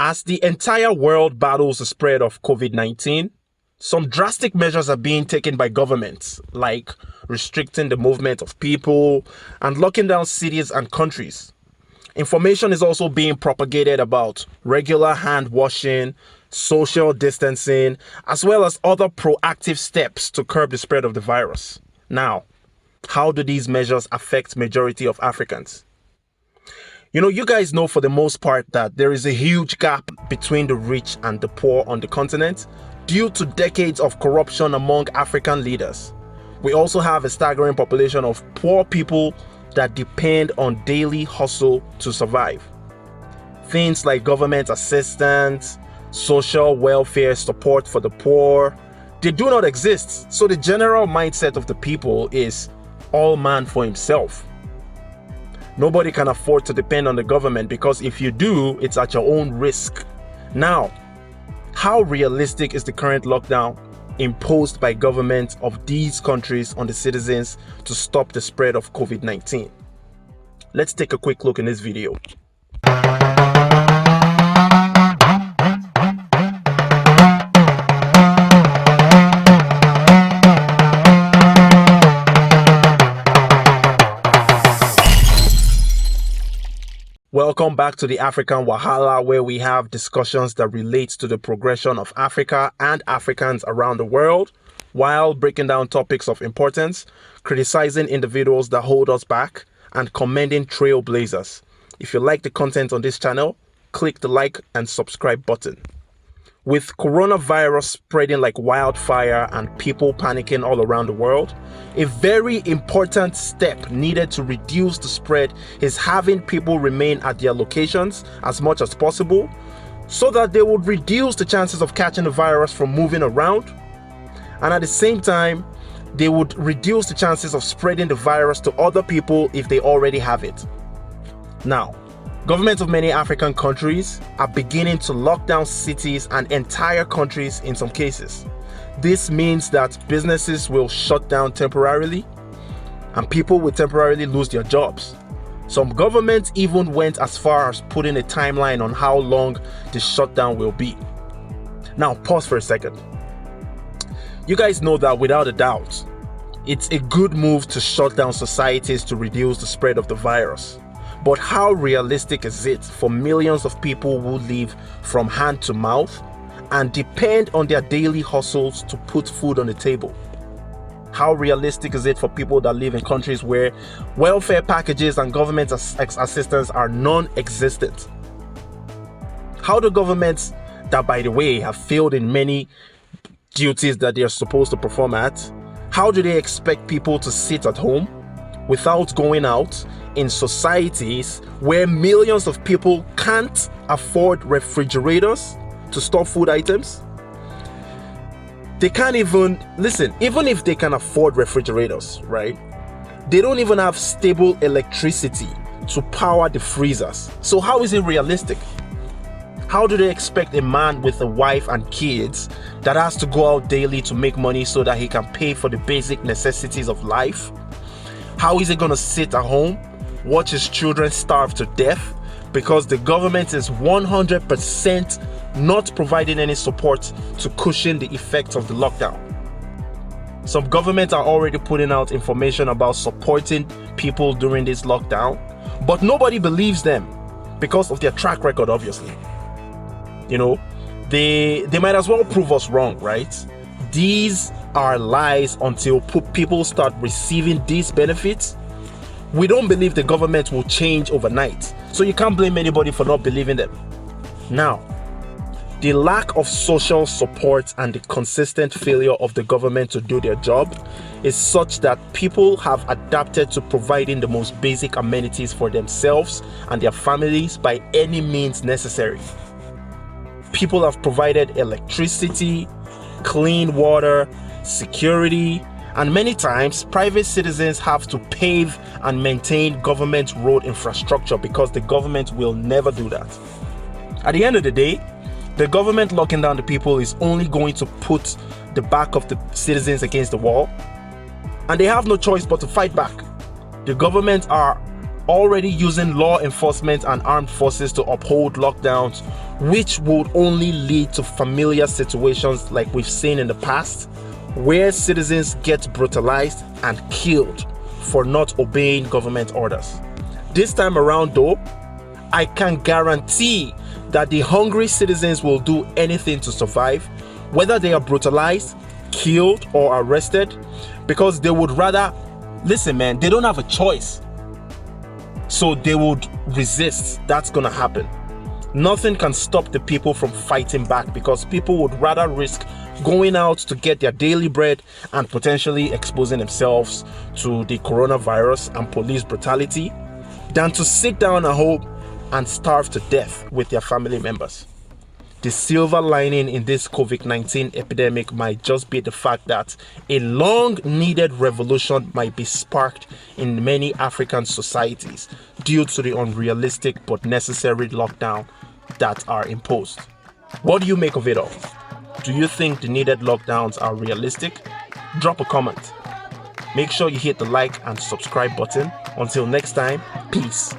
As the entire world battles the spread of COVID-19, some drastic measures are being taken by governments, like restricting the movement of people and locking down cities and countries. Information is also being propagated about regular hand washing, social distancing, as well as other proactive steps to curb the spread of the virus. Now, how do these measures affect majority of Africans? You guys know for the most part that there is a huge gap between the rich and the poor on the continent due to decades of corruption among African leaders. We also have a staggering population of poor people that depend on daily hustle to survive. Things like government assistance, social welfare support for the poor, they do not exist. So the general mindset of the people is all man for himself. Nobody can afford to depend on the government because if you do, it's at your own risk. Now, how realistic is the current lockdown imposed by governments of these countries on the citizens to stop the spread of COVID-19? Let's take a quick look in this video. Welcome back to the African Wahala, where we have discussions that relate to the progression of Africa and Africans around the world, while breaking down topics of importance, criticizing individuals that hold us back, and commending trailblazers. If you like the content on this channel, click the like and subscribe button. With coronavirus spreading like wildfire and people panicking all around the world, a very important step needed to reduce the spread is having people remain at their locations as much as possible so that they would reduce the chances of catching the virus from moving around, and at the same time, they would reduce the chances of spreading the virus to other people if they already have it. Now, governments of many African countries are beginning to lock down cities and entire countries in some cases. This means that businesses will shut down temporarily and people will temporarily lose their jobs. Some governments even went as far as putting a timeline on how long the shutdown will be. Now, pause for a second. You guys know that without a doubt, it's a good move to shut down societies to reduce the spread of the virus. But how realistic is it for millions of people who live from hand to mouth and depend on their daily hustles to put food on the table? How realistic is it for people that live in countries where welfare packages and government assistance are non-existent? How do governments that, by the way, have failed in many duties that they are supposed to perform at, how do they expect people to sit at home without going out in societies where millions of people can't afford refrigerators to store food items? They can't even, even if they can afford refrigerators, right? They don't even have stable electricity to power the freezers. So how is it realistic? How do they expect a man with a wife and kids that has to go out daily to make money so that he can pay for the basic necessities of life? How is he going to sit at home, watch his children starve to death because the government is 100% not providing any support to cushion the effects of the lockdown? Some governments are already putting out information about supporting people during this lockdown, but nobody believes them because of their track record, obviously. They might as well prove us wrong, right? These are lies until people start receiving these benefits. We don't believe the government will change overnight, so you can't blame anybody for not believing them. Now, the lack of social support and the consistent failure of the government to do their job is such that people have adapted to providing the most basic amenities for themselves and their families by any means necessary. People have provided electricity, clean water, security, and many times private citizens have to pave and maintain government road infrastructure because the government will never do that. At the end of the day, the government locking down the people is only going to put the back of the citizens against the wall, and they have no choice but to fight back. The government are already using law enforcement and armed forces to uphold lockdowns, which would only lead to familiar situations like we've seen in the past, where citizens get brutalized and killed for not obeying government orders. This time around though, I can guarantee that the hungry citizens will do anything to survive, whether they are brutalized, killed, or arrested, because they would rather, listen man, they don't have a choice. So they would resist. That's gonna happen. Nothing can stop the people from fighting back, because people would rather risk going out to get their daily bread and potentially exposing themselves to the coronavirus and police brutality than to sit down at home and starve to death with their family members. The silver lining in this COVID-19 epidemic might just be the fact that a long-needed revolution might be sparked in many African societies due to the unrealistic but necessary lockdown that are imposed. What do you make of it all? Do you think the needed lockdowns are realistic? Drop a comment. Make sure you hit the like and subscribe button. Until next time, peace.